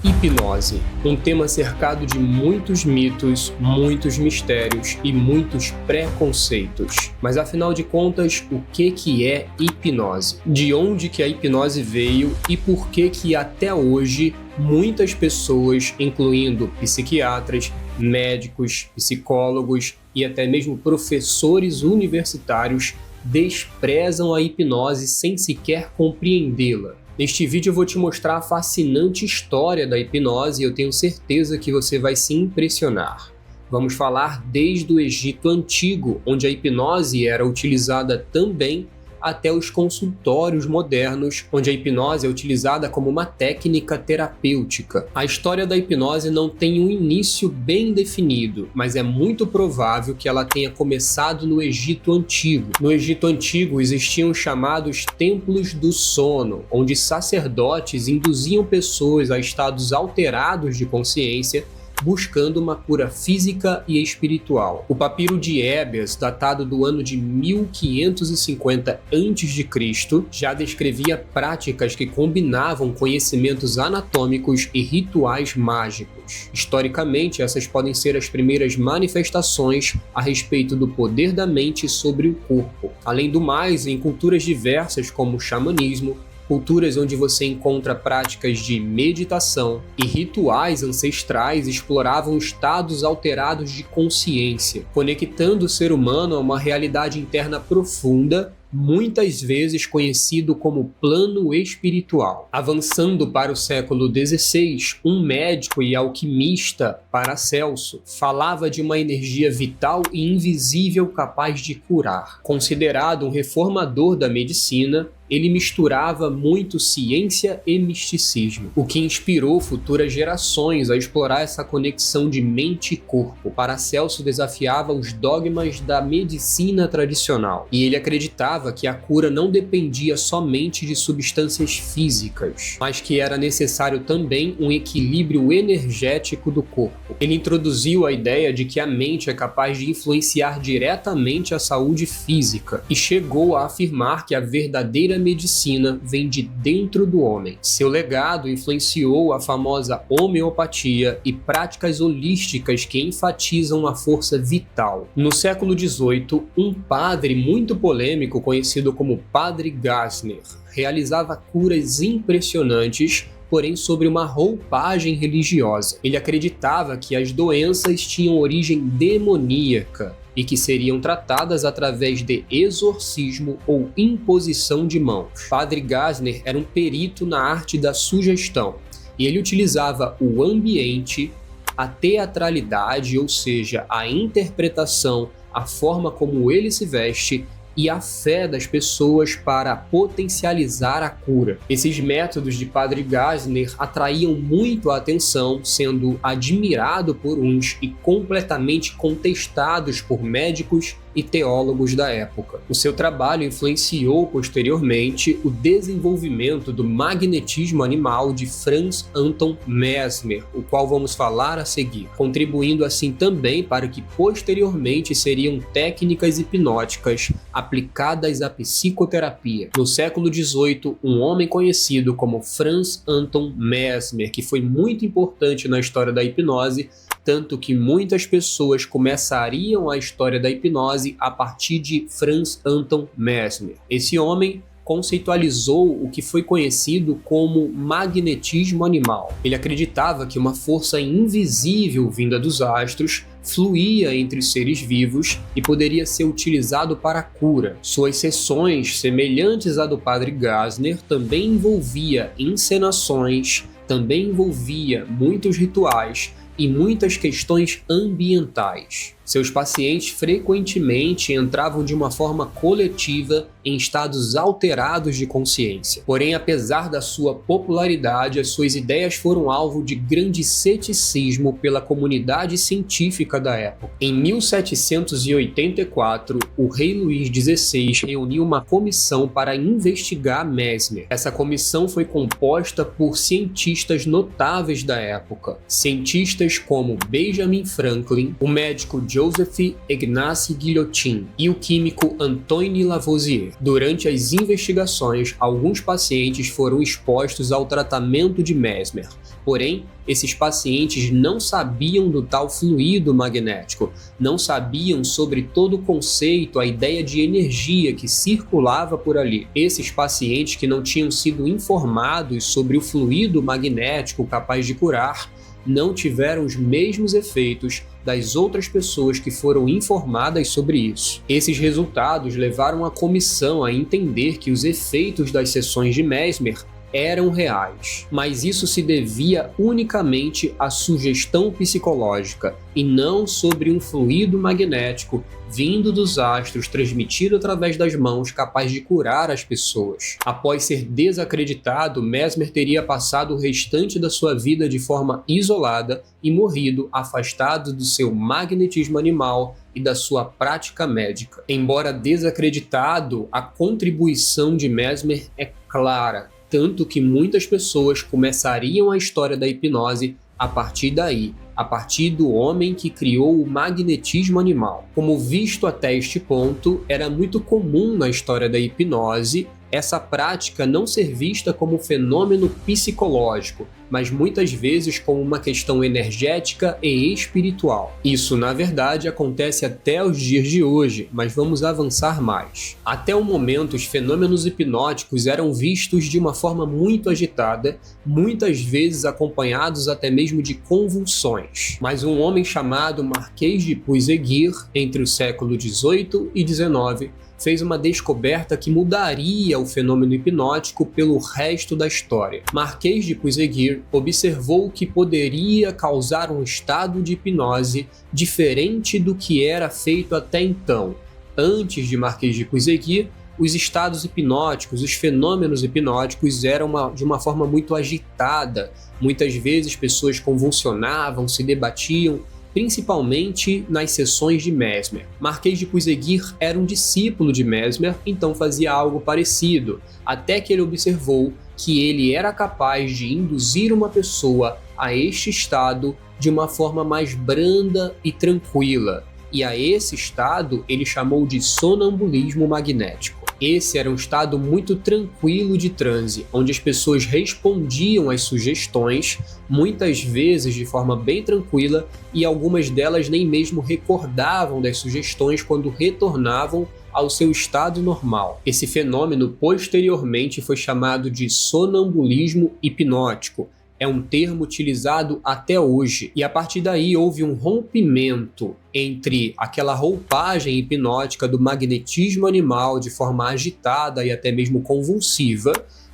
Hipnose, um tema cercado de muitos mitos, muitos mistérios e muitos preconceitos. Mas afinal de contas, o que é hipnose? De onde que a hipnose veio e por que até hoje muitas pessoas, incluindo psiquiatras, médicos, psicólogos e até mesmo professores universitários, desprezam a hipnose sem sequer compreendê-la? Neste vídeo eu vou te mostrar a fascinante história da hipnose e eu tenho certeza que você vai se impressionar. Vamos falar desde o Egito Antigo, onde a hipnose era utilizada também, até os consultórios modernos, onde a hipnose é utilizada como uma técnica terapêutica. A história da hipnose não tem um início bem definido, mas é muito provável que ela tenha começado no Egito Antigo. No Egito Antigo existiam os chamados templos do sono, onde sacerdotes induziam pessoas a estados alterados de consciência, buscando uma cura física e espiritual. O papiro de Ébias, datado do ano de 1550 a.C., já descrevia práticas que combinavam conhecimentos anatômicos e rituais mágicos. Historicamente, essas podem ser as primeiras manifestações a respeito do poder da mente sobre o corpo. Além do mais, em culturas diversas como o xamanismo, culturas onde você encontra práticas de meditação e rituais ancestrais exploravam estados alterados de consciência, conectando o ser humano a uma realidade interna profunda, muitas vezes conhecido como plano espiritual. Avançando para o século XVI, um médico e alquimista, Paracelso, falava de uma energia vital e invisível capaz de curar. Considerado um reformador da medicina, ele misturava muito ciência e misticismo, o que inspirou futuras gerações a explorar essa conexão de mente e corpo. Paracelso desafiava os dogmas da medicina tradicional, e ele acreditava que a cura não dependia somente de substâncias físicas, mas que era necessário também um equilíbrio energético do corpo. Ele introduziu a ideia de que a mente é capaz de influenciar diretamente a saúde física, e chegou a afirmar que a verdadeira medicina vem de dentro do homem. Seu legado influenciou a famosa homeopatia e práticas holísticas que enfatizam a força vital. No século XVIII, um padre muito polêmico conhecido como Padre Gasner realizava curas impressionantes, porém sobre uma roupagem religiosa. Ele acreditava que as doenças tinham origem demoníaca e que seriam tratadas através de exorcismo ou imposição de mãos. Padre Gasner era um perito na arte da sugestão e ele utilizava o ambiente, a teatralidade, ou seja, a interpretação, a forma como ele se veste e a fé das pessoas para potencializar a cura. Esses métodos de Padre Gasner atraíam muito a atenção, sendo admirado por uns e completamente contestados por médicos e teólogos da época. O seu trabalho influenciou posteriormente o desenvolvimento do magnetismo animal de Franz Anton Mesmer, o qual vamos falar a seguir, contribuindo assim também para que posteriormente seriam técnicas hipnóticas aplicadas à psicoterapia. No século XVIII, um homem conhecido como Franz Anton Mesmer, que foi muito importante na história da hipnose, tanto que muitas pessoas começariam a história da hipnose a partir de Franz Anton Mesmer. Esse homem conceitualizou o que foi conhecido como magnetismo animal. Ele acreditava que uma força invisível vinda dos astros fluía entre os seres vivos e poderia ser utilizado para a cura. Suas sessões, semelhantes à do Padre Gasner, também envolvia encenações, também envolvia muitos rituais e muitas questões ambientais. Seus pacientes frequentemente entravam de uma forma coletiva em estados alterados de consciência. Porém, apesar da sua popularidade, as suas ideias foram alvo de grande ceticismo pela comunidade científica da época. Em 1784, o rei Luís XVI reuniu uma comissão para investigar Mesmer. Essa comissão foi composta por cientistas notáveis da época, cientistas como Benjamin Franklin, o médico John Joseph Ignace Guillotin e o químico Antoine Lavoisier. Durante as investigações, alguns pacientes foram expostos ao tratamento de Mesmer. Porém, esses pacientes não sabiam do tal fluido magnético, não sabiam sobre todo o conceito, a ideia de energia que circulava por ali. Esses pacientes que não tinham sido informados sobre o fluido magnético capaz de curar, não tiveram os mesmos efeitos das outras pessoas que foram informadas sobre isso. Esses resultados levaram a comissão a entender que os efeitos das sessões de Mesmer eram reais, mas isso se devia unicamente à sugestão psicológica e não sobre um fluido magnético vindo dos astros transmitido através das mãos capaz de curar as pessoas. Após ser desacreditado, Mesmer teria passado o restante da sua vida de forma isolada e morrido afastado do seu magnetismo animal e da sua prática médica. Embora desacreditado, a contribuição de Mesmer é clara, tanto que muitas pessoas começariam a história da hipnose a partir daí, a partir do homem que criou o magnetismo animal. Como visto até este ponto, era muito comum na história da hipnose essa prática não ser vista como fenômeno psicológico, mas muitas vezes como uma questão energética e espiritual. Isso, na verdade, acontece até os dias de hoje, mas vamos avançar mais. Até o momento, os fenômenos hipnóticos eram vistos de uma forma muito agitada, muitas vezes acompanhados até mesmo de convulsões. Mas um homem chamado Marquês de Puységur, entre o século XVIII e XIX, fez uma descoberta que mudaria o fenômeno hipnótico pelo resto da história. Marquês de Puységur observou que poderia causar um estado de hipnose diferente do que era feito até então. Antes de Marquês de Puységur, os estados hipnóticos, os fenômenos hipnóticos eram de uma forma muito agitada. Muitas vezes pessoas convulsionavam, se debatiam, principalmente nas sessões de Mesmer. Marquês de Puységur era um discípulo de Mesmer, então fazia algo parecido, até que ele observou que ele era capaz de induzir uma pessoa a este estado de uma forma mais branda e tranquila, e a esse estado ele chamou de sonambulismo magnético. Esse era um estado muito tranquilo de transe, onde as pessoas respondiam às sugestões, muitas vezes de forma bem tranquila, e algumas delas nem mesmo recordavam das sugestões quando retornavam ao seu estado normal. Esse fenômeno posteriormente foi chamado de sonambulismo hipnótico. É um termo utilizado até hoje, e a partir daí houve um rompimento entre aquela roupagem hipnótica do magnetismo animal de forma agitada e até mesmo convulsiva,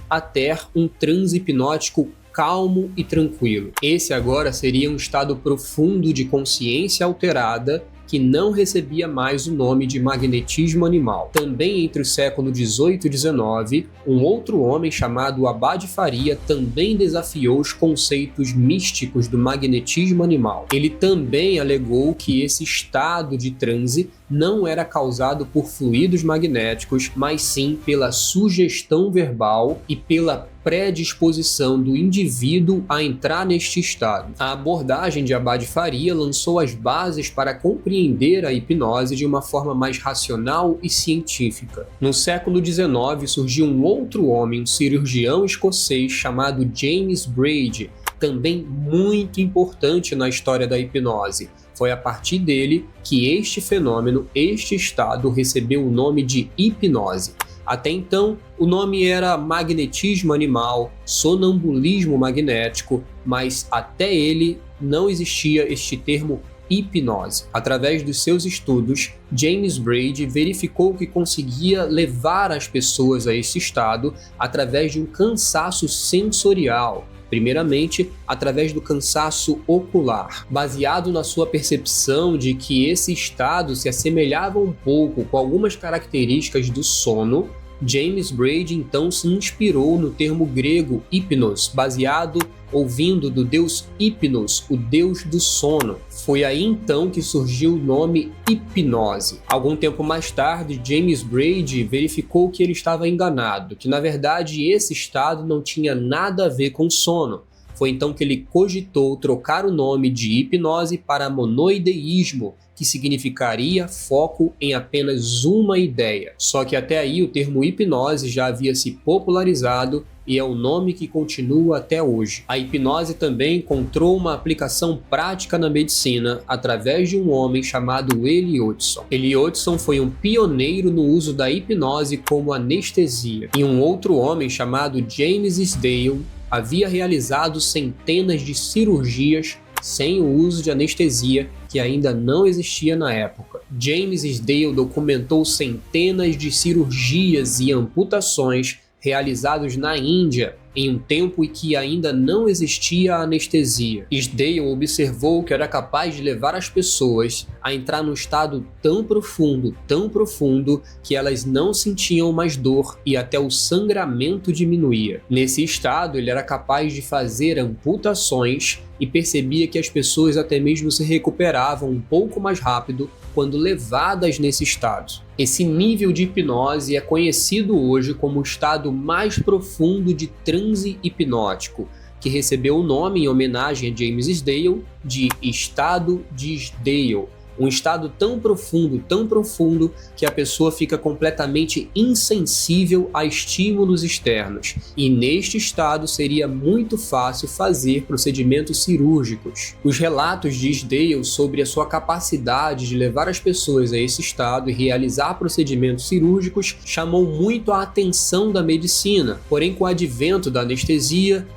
até um transe hipnótico calmo e tranquilo. Esse agora seria um estado profundo de consciência alterada que não recebia mais o nome de magnetismo animal. Também entre o século XVIII e XIX, um outro homem chamado Abade Faria também desafiou os conceitos místicos do magnetismo animal. Ele também alegou que esse estado de transe não era causado por fluidos magnéticos, mas sim pela sugestão verbal e pela predisposição do indivíduo a entrar neste estado. A abordagem de Abade Faria lançou as bases para compreender a hipnose de uma forma mais racional e científica. No século XIX surgiu um outro homem, um cirurgião escocês chamado James Braid, também muito importante na história da hipnose. Foi a partir dele que este fenômeno, este estado, recebeu o nome de hipnose. Até então, o nome era magnetismo animal, sonambulismo magnético, mas até ele não existia este termo hipnose. Através dos seus estudos, James Braid verificou que conseguia levar as pessoas a esse estado através de um cansaço sensorial, primeiramente através do cansaço ocular. Baseado na sua percepção de que esse estado se assemelhava um pouco com algumas características do sono, James Braid então se inspirou no termo grego hypnos, baseado ouvindo do deus Hypnos, o deus do sono. Foi aí então que surgiu o nome hipnose. Algum tempo mais tarde, James Braid verificou que ele estava enganado, que na verdade esse estado não tinha nada a ver com sono, Foi então que ele cogitou trocar o nome de hipnose para monoideísmo, que significaria foco em apenas uma ideia. Só que até aí o termo hipnose já havia se popularizado e é o nome que continua até hoje. A hipnose também encontrou uma aplicação prática na medicina através de um homem chamado Eliotson. Eliotson foi um pioneiro no uso da hipnose como anestesia, e um outro homem chamado James Isdale havia realizado centenas de cirurgias sem o uso de anestesia, que ainda não existia na época. James Isdale documentou centenas de cirurgias e amputações realizados na Índia, em um tempo em que ainda não existia anestesia. Isdale observou que era capaz de levar as pessoas a entrar num estado tão profundo, que elas não sentiam mais dor e até o sangramento diminuía. Nesse estado, ele era capaz de fazer amputações e percebia que as pessoas até mesmo se recuperavam um pouco mais rápido quando levadas nesse estado. Esse nível de hipnose é conhecido hoje como o estado mais profundo de transe hipnótico, que recebeu o nome em homenagem a James Isdale de estado de Isdale. Um estado tão profundo, que a pessoa fica completamente insensível a estímulos externos. E neste estado seria muito fácil fazer procedimentos cirúrgicos. Os relatos de Isdale sobre a sua capacidade de levar as pessoas a esse estado e realizar procedimentos cirúrgicos chamou muito a atenção da medicina. Porém, com o advento da anestesia,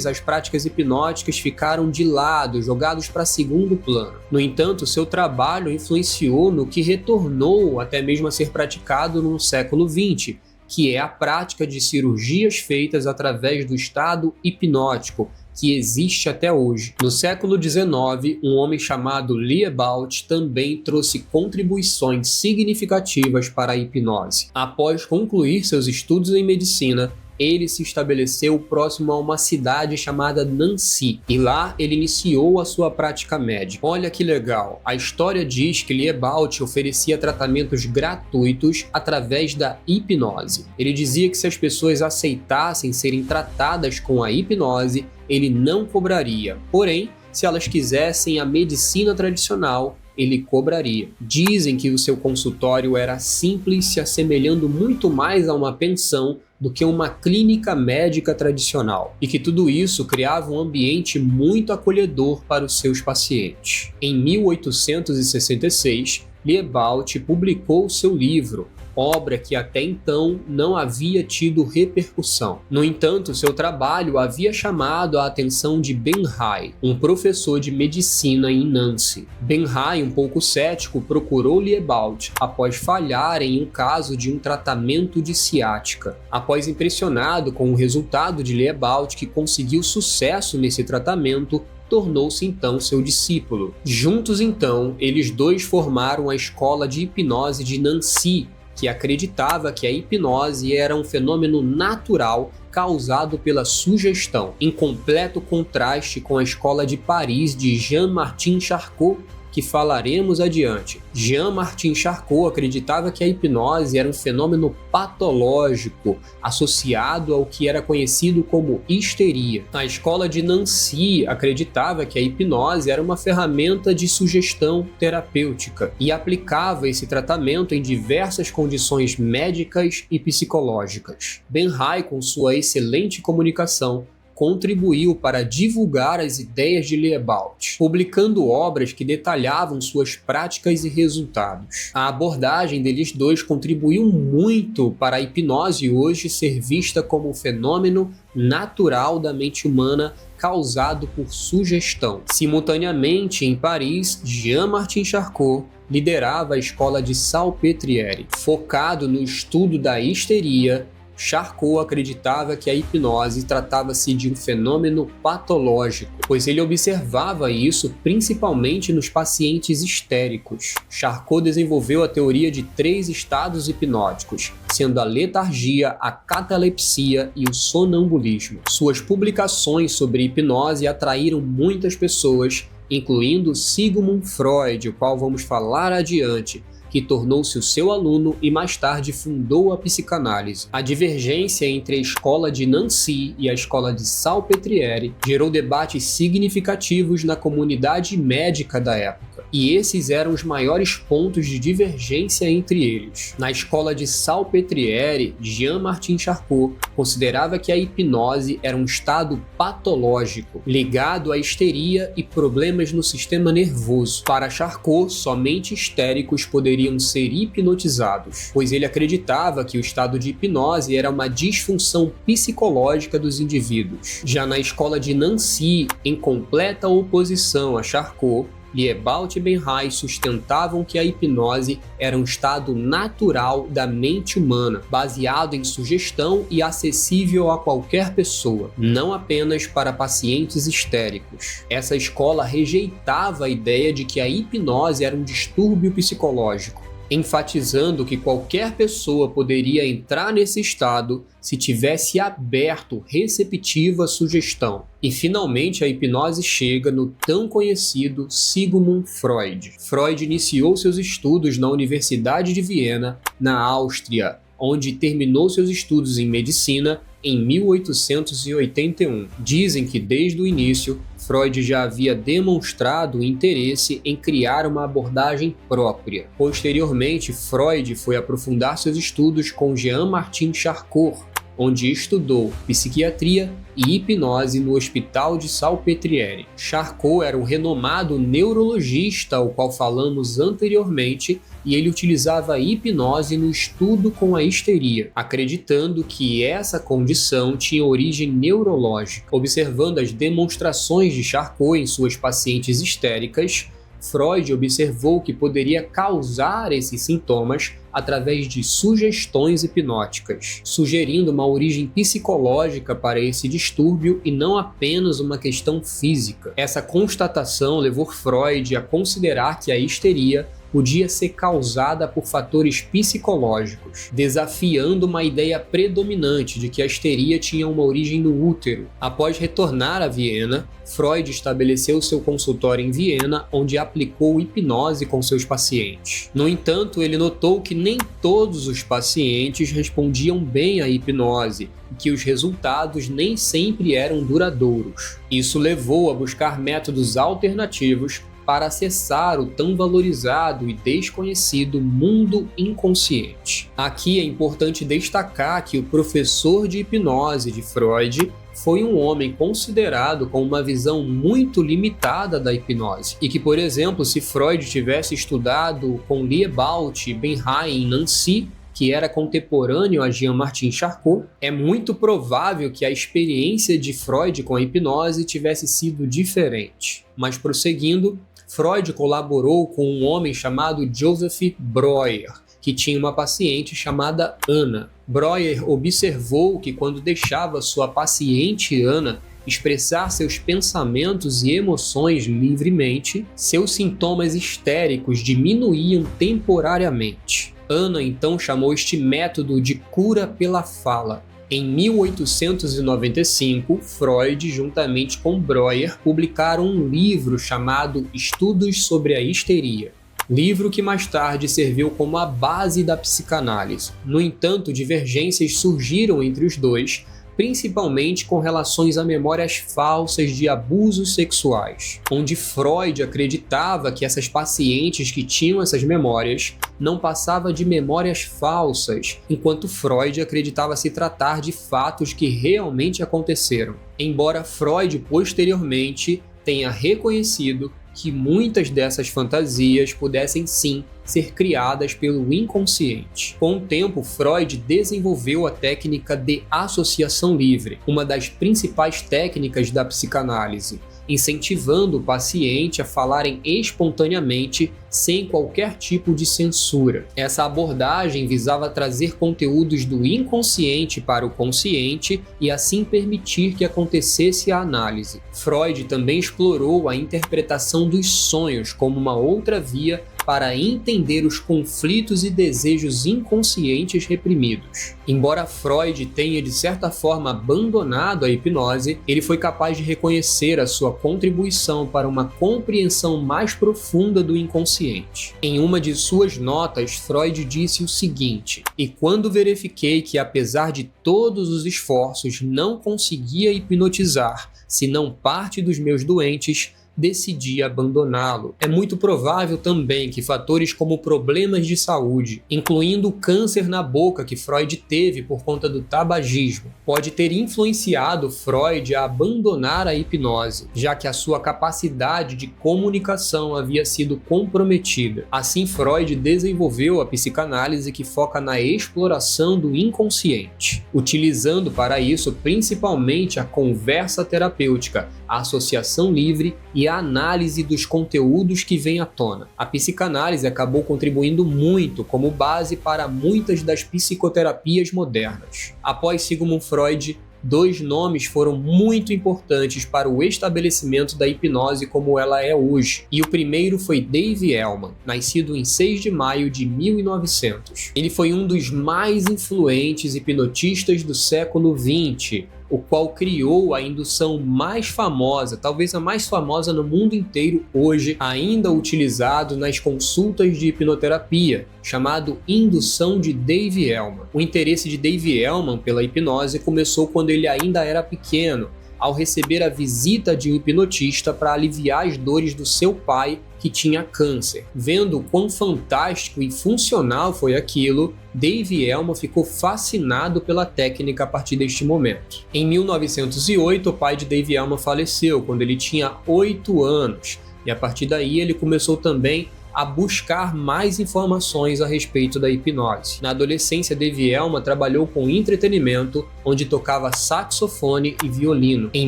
as práticas hipnóticas ficaram de lado, jogados para segundo plano. No entanto, seu trabalho influenciou no que retornou até mesmo a ser praticado no século XX, que é a prática de cirurgias feitas através do estado hipnótico, que existe até hoje. No século XIX, um homem chamado Liebald também trouxe contribuições significativas para a hipnose. Após concluir seus estudos em medicina, ele se estabeleceu próximo a uma cidade chamada Nancy, e lá ele iniciou a sua prática médica. Olha que legal, a história diz que Liebald oferecia tratamentos gratuitos através da hipnose. Ele dizia que se as pessoas aceitassem serem tratadas com a hipnose, ele não cobraria. Porém, se elas quisessem a medicina tradicional, ele cobraria. Dizem que o seu consultório era simples, se assemelhando muito mais a uma pensão do que uma clínica médica tradicional, e que tudo isso criava um ambiente muito acolhedor para os seus pacientes. Em 1866, Liebald publicou seu livro, obra que até então não havia tido repercussão. No entanto, seu trabalho havia chamado a atenção de Ben Hay, um professor de medicina em Nancy. Ben Hay, um pouco cético, procurou Liebald após falhar em um caso de um tratamento de ciática. Após impressionado com o resultado de Liebald, que conseguiu sucesso nesse tratamento, tornou-se então seu discípulo. Juntos então, eles dois formaram a Escola de Hipnose de Nancy, que acreditava que a hipnose era um fenômeno natural causado pela sugestão, em completo contraste com a Escola de Paris de Jean-Martin Charcot, que falaremos adiante. Jean-Martin Charcot acreditava que a hipnose era um fenômeno patológico associado ao que era conhecido como histeria. A escola de Nancy acreditava que a hipnose era uma ferramenta de sugestão terapêutica e aplicava esse tratamento em diversas condições médicas e psicológicas. Ben Hay, com sua excelente comunicação, contribuiu para divulgar as ideias de Liebald, publicando obras que detalhavam suas práticas e resultados. A abordagem deles dois contribuiu muito para a hipnose hoje ser vista como um fenômeno natural da mente humana causado por sugestão. Simultaneamente, em Paris, Jean-Martin Charcot liderava a escola de Salpêtrière. Focado no estudo da histeria, Charcot acreditava que a hipnose tratava-se de um fenômeno patológico, pois ele observava isso principalmente nos pacientes histéricos. Charcot desenvolveu a teoria de 3 estados hipnóticos, sendo a letargia, a catalepsia e o sonambulismo. Suas publicações sobre hipnose atraíram muitas pessoas, incluindo Sigmund Freud, o qual vamos falar adiante, que tornou-se o seu aluno e mais tarde fundou a psicanálise. A divergência entre a escola de Nancy e a escola de Salpêtrière gerou debates significativos na comunidade médica da época. E esses eram os maiores pontos de divergência entre eles. Na escola de Salpêtrière, Jean-Martin Charcot considerava que a hipnose era um estado patológico, ligado à histeria e problemas no sistema nervoso. Para Charcot, somente histéricos poderiam ser hipnotizados, pois ele acreditava que o estado de hipnose era uma disfunção psicológica dos indivíduos. Já na escola de Nancy, em completa oposição a Charcot, Liebald e Benray sustentavam que a hipnose era um estado natural da mente humana, baseado em sugestão e acessível a qualquer pessoa, não apenas para pacientes histéricos. Essa escola rejeitava a ideia de que a hipnose era um distúrbio psicológico, enfatizando que qualquer pessoa poderia entrar nesse estado se tivesse aberto, receptivo à sugestão. E finalmente a hipnose chega no tão conhecido Sigmund Freud. Freud iniciou seus estudos na Universidade de Viena, na Áustria, onde terminou seus estudos em medicina em 1881. Dizem que desde o início, Freud já havia demonstrado interesse em criar uma abordagem própria. Posteriormente, Freud foi aprofundar seus estudos com Jean-Martin Charcot, onde estudou psiquiatria e hipnose no Hospital de Salpêtrière. Charcot era um renomado neurologista, ao qual falamos anteriormente, e ele utilizava a hipnose no estudo com a histeria, acreditando que essa condição tinha origem neurológica. Observando as demonstrações de Charcot em suas pacientes histéricas, Freud observou que poderia causar esses sintomas através de sugestões hipnóticas, sugerindo uma origem psicológica para esse distúrbio e não apenas uma questão física. Essa constatação levou Freud a considerar que a histeria podia ser causada por fatores psicológicos, desafiando uma ideia predominante de que a histeria tinha uma origem no útero. Após retornar a Viena, Freud estabeleceu seu consultório em Viena, onde aplicou hipnose com seus pacientes. No entanto, ele notou que nem todos os pacientes respondiam bem à hipnose e que os resultados nem sempre eram duradouros. Isso levou a buscar métodos alternativos para acessar o tão valorizado e desconhecido mundo inconsciente. Aqui é importante destacar que o professor de hipnose de Freud foi um homem considerado com uma visão muito limitada da hipnose, e que, por exemplo, se Freud tivesse estudado com Liebald, Benray e Nancy, que era contemporâneo a Jean-Martin Charcot, é muito provável que a experiência de Freud com a hipnose tivesse sido diferente. Mas prosseguindo, Freud colaborou com um homem chamado Joseph Breuer, que tinha uma paciente chamada Ana. Breuer observou que quando deixava sua paciente Ana expressar seus pensamentos e emoções livremente, seus sintomas histéricos diminuíam temporariamente. Ana então chamou este método de cura pela fala. Em 1895, Freud, juntamente com Breuer, publicaram um livro chamado Estudos sobre a Histeria, livro que mais tarde serviu como a base da psicanálise. No entanto, divergências surgiram entre os dois, principalmente com relações a memórias falsas de abusos sexuais, onde Freud acreditava que essas pacientes que tinham essas memórias não passavam de memórias falsas, enquanto Freud acreditava se tratar de fatos que realmente aconteceram. Embora Freud posteriormente tenha reconhecido que muitas dessas fantasias pudessem sim ser criadas pelo inconsciente. Com o tempo, Freud desenvolveu a técnica de associação livre, uma das principais técnicas da psicanálise, incentivando o paciente a falarem espontaneamente sem qualquer tipo de censura. Essa abordagem visava trazer conteúdos do inconsciente para o consciente e assim permitir que acontecesse a análise. Freud também explorou a interpretação dos sonhos como uma outra via para entender os conflitos e desejos inconscientes reprimidos. Embora Freud tenha de certa forma abandonado a hipnose, ele foi capaz de reconhecer a sua contribuição para uma compreensão mais profunda do inconsciente inconsciente. Em uma de suas notas, Freud disse o seguinte: "E quando verifiquei que, apesar de todos os esforços, não conseguia hipnotizar, senão parte dos meus doentes, decidi abandoná-lo." É muito provável também que fatores como problemas de saúde, incluindo o câncer na boca que Freud teve por conta do tabagismo, pode ter influenciado Freud a abandonar a hipnose, já que a sua capacidade de comunicação havia sido comprometida. Assim, Freud desenvolveu a psicanálise que foca na exploração do inconsciente, utilizando para isso principalmente a conversa terapêutica, a associação livre e a análise dos conteúdos que vêm à tona. A psicanálise acabou contribuindo muito como base para muitas das psicoterapias modernas. Após Sigmund Freud, dois nomes foram muito importantes para o estabelecimento da hipnose como ela é hoje. E o primeiro foi Dave Elman, nascido em 6 de maio de 1900. Ele foi um dos mais influentes hipnotistas do século XX, o qual criou a indução mais famosa, talvez a mais famosa no mundo inteiro hoje, ainda utilizado nas consultas de hipnoterapia, chamado indução de Dave Elman. O interesse de Dave Elman pela hipnose começou quando ele ainda era pequeno, ao receber a visita de um hipnotista para aliviar as dores do seu pai, que tinha câncer. Vendo o quão fantástico e funcional foi aquilo, Dave Elman ficou fascinado pela técnica a partir deste momento. Em 1908, o pai de Dave Elman faleceu quando ele tinha 8 anos, e a partir daí ele começou também a buscar mais informações a respeito da hipnose. Na adolescência, Dave Elman trabalhou com entretenimento, onde tocava saxofone e violino. Em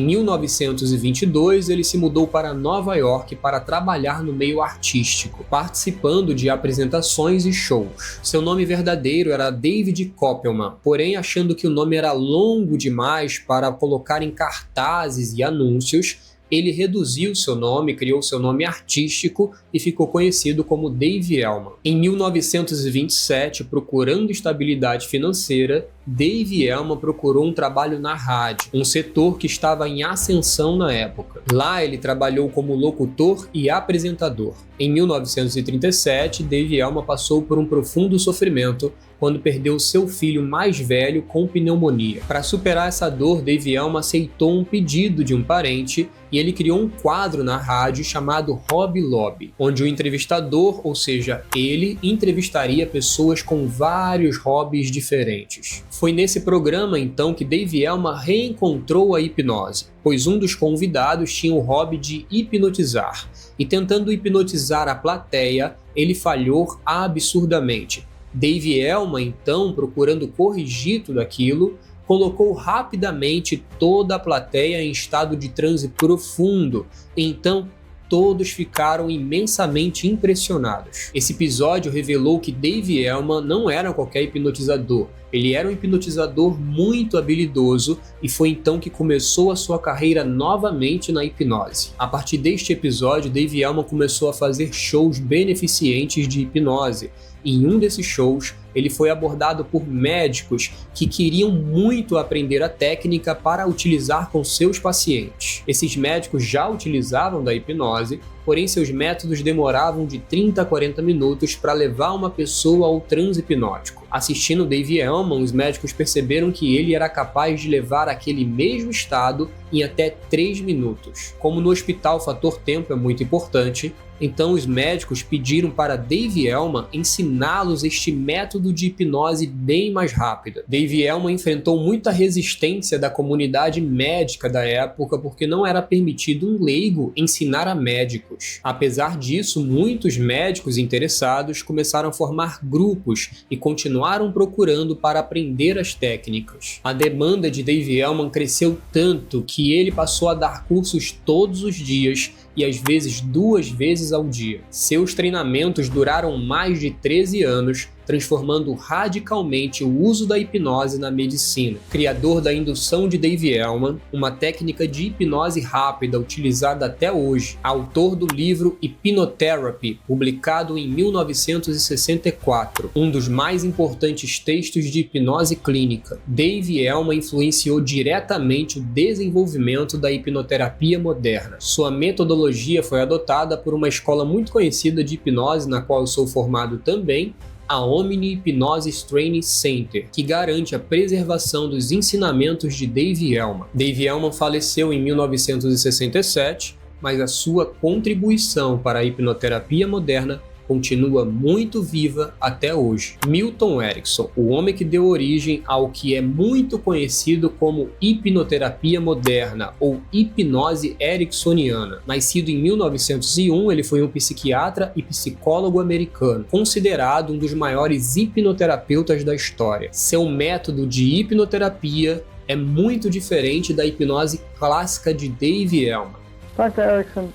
1922, ele se mudou para Nova York para trabalhar no meio artístico, participando de apresentações e shows. Seu nome verdadeiro era David Koppelman, porém, achando que o nome era longo demais para colocar em cartazes e anúncios, ele reduziu seu nome, criou seu nome artístico e ficou conhecido como Dave Elman. Em 1927, procurando estabilidade financeira, Dave Elman procurou um trabalho na rádio, um setor que estava em ascensão na época. Lá ele trabalhou como locutor e apresentador. Em 1937, Dave Elman passou por um profundo sofrimento quando perdeu seu filho mais velho com pneumonia. Para superar essa dor, Dave Elman aceitou um pedido de um parente e ele criou um quadro na rádio chamado Hobby Lobby, onde o entrevistador, ou seja, ele, entrevistaria pessoas com vários hobbies diferentes. Foi nesse programa, então, que Dave Elman reencontrou a hipnose, pois um dos convidados tinha o hobby de hipnotizar, e tentando hipnotizar a plateia, ele falhou absurdamente. Dave Elman, então, procurando corrigir tudo aquilo, colocou rapidamente toda a plateia em estado de transe profundo. Então, todos ficaram imensamente impressionados. Esse episódio revelou que Dave Elman não era qualquer hipnotizador. Ele era um hipnotizador muito habilidoso e foi então que começou a sua carreira novamente na hipnose. A partir deste episódio, Dave Elman começou a fazer shows beneficentes de hipnose. Em um desses shows, ele foi abordado por médicos que queriam muito aprender a técnica para utilizar com seus pacientes. Esses médicos já utilizavam da hipnose, porém seus métodos demoravam de 30 a 40 minutos para levar uma pessoa ao transe hipnótico. Assistindo Dave Elman, os médicos perceberam que ele era capaz de levar aquele mesmo estado em até 3 minutos. Como no hospital o fator tempo é muito importante, então os médicos pediram para Dave Elman ensiná-los este método de hipnose bem mais rápida. Dave Elman enfrentou muita resistência da comunidade médica da época porque não era permitido um leigo ensinar a médicos. Apesar disso, muitos médicos interessados começaram a formar grupos e continuaram procurando para aprender as técnicas. A demanda de Dave Elman cresceu tanto que ele passou a dar cursos todos os dias e às vezes 2 vezes ao dia. Seus treinamentos duraram mais de 13 anos transformando radicalmente o uso da hipnose na medicina. Criador da indução de Dave Elman, uma técnica de hipnose rápida utilizada até hoje. Autor do livro Hypnotherapy, publicado em 1964, um dos mais importantes textos de hipnose clínica. Dave Elman influenciou diretamente o desenvolvimento da hipnoterapia moderna. Sua metodologia foi adotada por uma escola muito conhecida de hipnose, na qual eu sou formado também, a Omni Hypnosis Training Center, que garante a preservação dos ensinamentos de Dave Elman. Dave Elman faleceu em 1967, mas a sua contribuição para a hipnoterapia moderna continua muito viva até hoje. Milton Erickson, o homem que deu origem ao que é muito conhecido como hipnoterapia moderna ou hipnose ericksoniana. Nascido em 1901, ele foi um psiquiatra e psicólogo americano, considerado um dos maiores hipnoterapeutas da história. Seu método de hipnoterapia é muito diferente da hipnose clássica de Dave Elman. Dr. Erickson,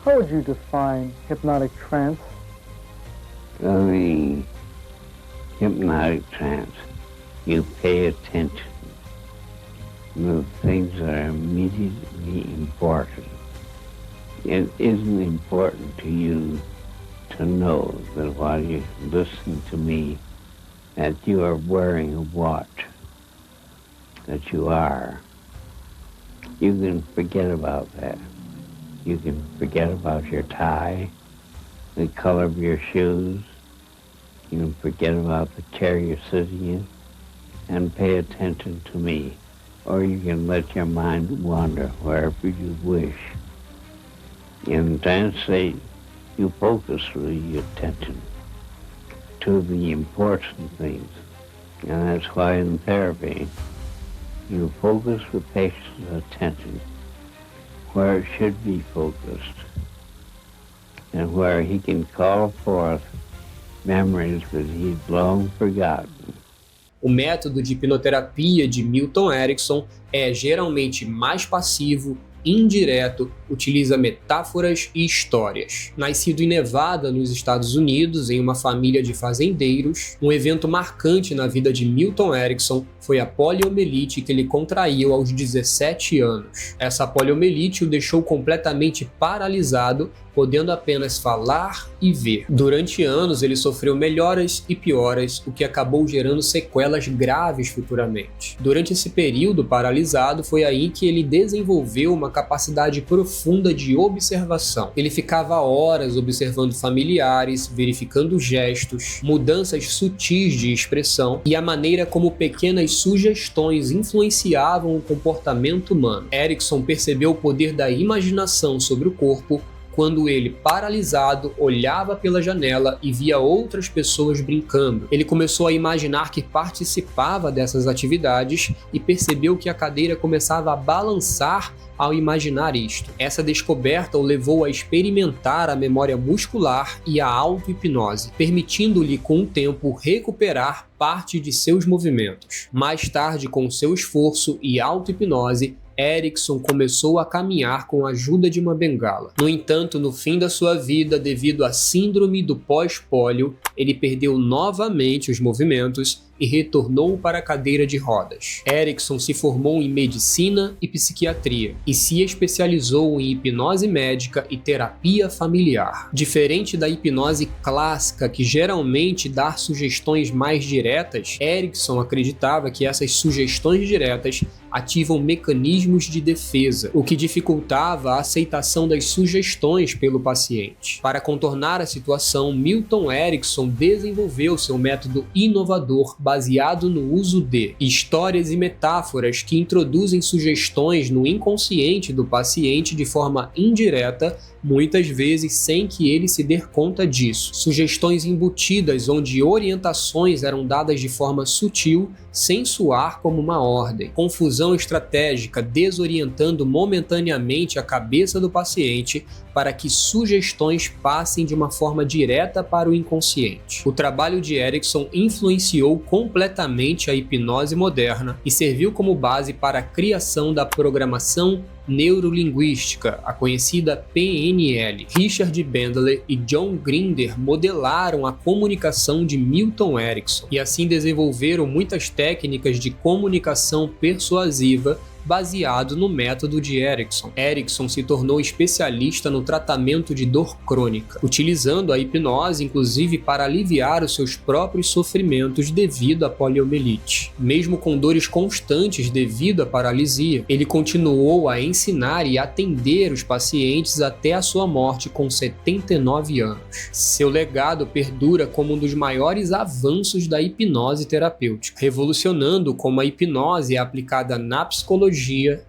how would you define hypnotic trance? The hypnotic trance, you pay attention to things that are immediately important. It isn't important to you to know that while you listen to me, that you are wearing a watch, that you are. You can forget about that. You can forget about your tie, the color of your shoes. You can forget about the chair you're sitting in and pay attention to me. Or you can let your mind wander wherever you wish. In trance state, you focus the attention to the important things. And that's why in therapy, you focus the patient's attention where it should be focused, and where he can call forth memories that he'd long forgotten. O método de hipnoterapia de Milton Erickson é geralmente mais passivo, indireto, utiliza metáforas e histórias. Nascido em Nevada, nos Estados Unidos, em uma família de fazendeiros, um evento marcante na vida de Milton Erickson foi a poliomielite que ele contraiu aos 17 anos. Essa poliomielite o deixou completamente paralisado, podendo apenas falar e ver. Durante anos, ele sofreu melhoras e pioras, o que acabou gerando sequelas graves futuramente. Durante esse período paralisado, foi aí que ele desenvolveu uma capacidade profunda de observação. Ele ficava horas observando familiares, verificando gestos, mudanças sutis de expressão e a maneira como pequenas sugestões influenciavam o comportamento humano. Erickson percebeu o poder da imaginação sobre o corpo quando ele, paralisado, olhava pela janela e via outras pessoas brincando. Ele começou a imaginar que participava dessas atividades e percebeu que a cadeira começava a balançar ao imaginar isto. Essa descoberta o levou a experimentar a memória muscular e a auto-hipnose, permitindo-lhe com o tempo recuperar parte de seus movimentos. Mais tarde, com seu esforço e auto-hipnose, Erickson começou a caminhar com a ajuda de uma bengala. No entanto, no fim da sua vida, devido à síndrome do pós-pólio, ele perdeu novamente os movimentos e retornou para a cadeira de rodas. Erickson se formou em medicina e psiquiatria e se especializou em hipnose médica e terapia familiar. Diferente da hipnose clássica, que geralmente dá sugestões mais diretas, Erickson acreditava que essas sugestões diretas ativam mecanismos de defesa, o que dificultava a aceitação das sugestões pelo paciente. Para contornar a situação, Milton Erickson desenvolveu seu método inovador baseado no uso de histórias e metáforas que introduzem sugestões no inconsciente do paciente de forma indireta, muitas vezes sem que ele se dê conta disso. Sugestões embutidas onde orientações eram dadas de forma sutil, sem soar como uma ordem. Confusão estratégica, desorientando momentaneamente a cabeça do paciente para que sugestões passem de uma forma direta para o inconsciente. O trabalho de Erickson influenciou completamente a hipnose moderna e serviu como base para a criação da programação neurolinguística, a conhecida PNL. Richard Bandler e John Grinder modelaram a comunicação de Milton Erickson e assim desenvolveram muitas técnicas de comunicação persuasiva baseado no método de Erickson. Erickson se tornou especialista no tratamento de dor crônica, utilizando a hipnose inclusive para aliviar os seus próprios sofrimentos devido à poliomielite. Mesmo com dores constantes devido à paralisia, ele continuou a ensinar e atender os pacientes até a sua morte com 79 anos. Seu legado perdura como um dos maiores avanços da hipnose terapêutica, revolucionando como a hipnose é aplicada na psicologia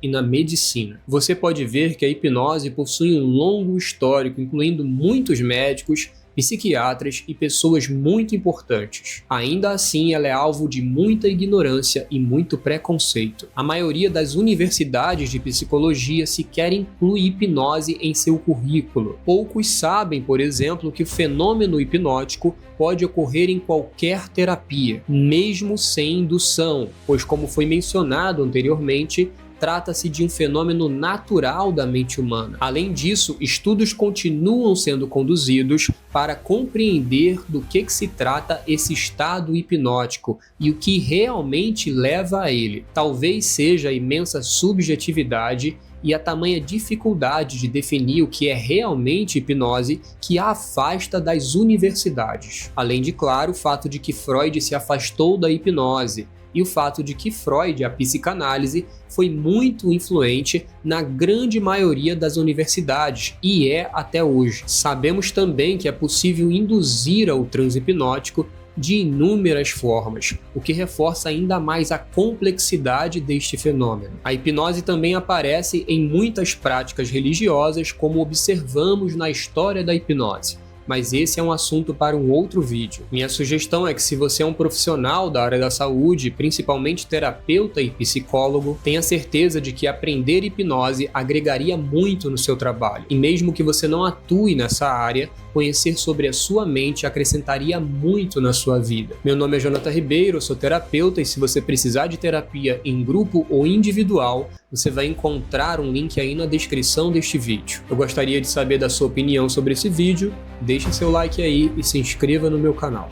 e na medicina. Você pode ver que a hipnose possui um longo histórico, incluindo muitos médicos, psiquiatras e pessoas muito importantes. Ainda assim, ela é alvo de muita ignorância e muito preconceito. A maioria das universidades de psicologia sequer inclui hipnose em seu currículo. Poucos sabem, por exemplo, que o fenômeno hipnótico pode ocorrer em qualquer terapia, mesmo sem indução, pois, como foi mencionado anteriormente, trata-se de um fenômeno natural da mente humana. Além disso, estudos continuam sendo conduzidos para compreender do que se trata esse estado hipnótico e o que realmente leva a ele. Talvez seja a imensa subjetividade e a tamanha dificuldade de definir o que é realmente hipnose que a afasta das universidades. Além de, claro, o fato de que Freud se afastou da hipnose, e o fato de que Freud, a psicanálise, foi muito influente na grande maioria das universidades e é até hoje. Sabemos também que é possível induzir ao transe hipnótico de inúmeras formas, o que reforça ainda mais a complexidade deste fenômeno. A hipnose também aparece em muitas práticas religiosas, como observamos na história da hipnose. Mas esse é um assunto para um outro vídeo. Minha sugestão é que, se você é um profissional da área da saúde, principalmente terapeuta e psicólogo, tenha certeza de que aprender hipnose agregaria muito no seu trabalho. E mesmo que você não atue nessa área, conhecer sobre a sua mente acrescentaria muito na sua vida. Meu nome é Jonathan Ribeiro, eu sou terapeuta e se você precisar de terapia em grupo ou individual, você vai encontrar um link aí na descrição deste vídeo. Eu gostaria de saber da sua opinião sobre esse vídeo, deixe seu like aí e se inscreva no meu canal.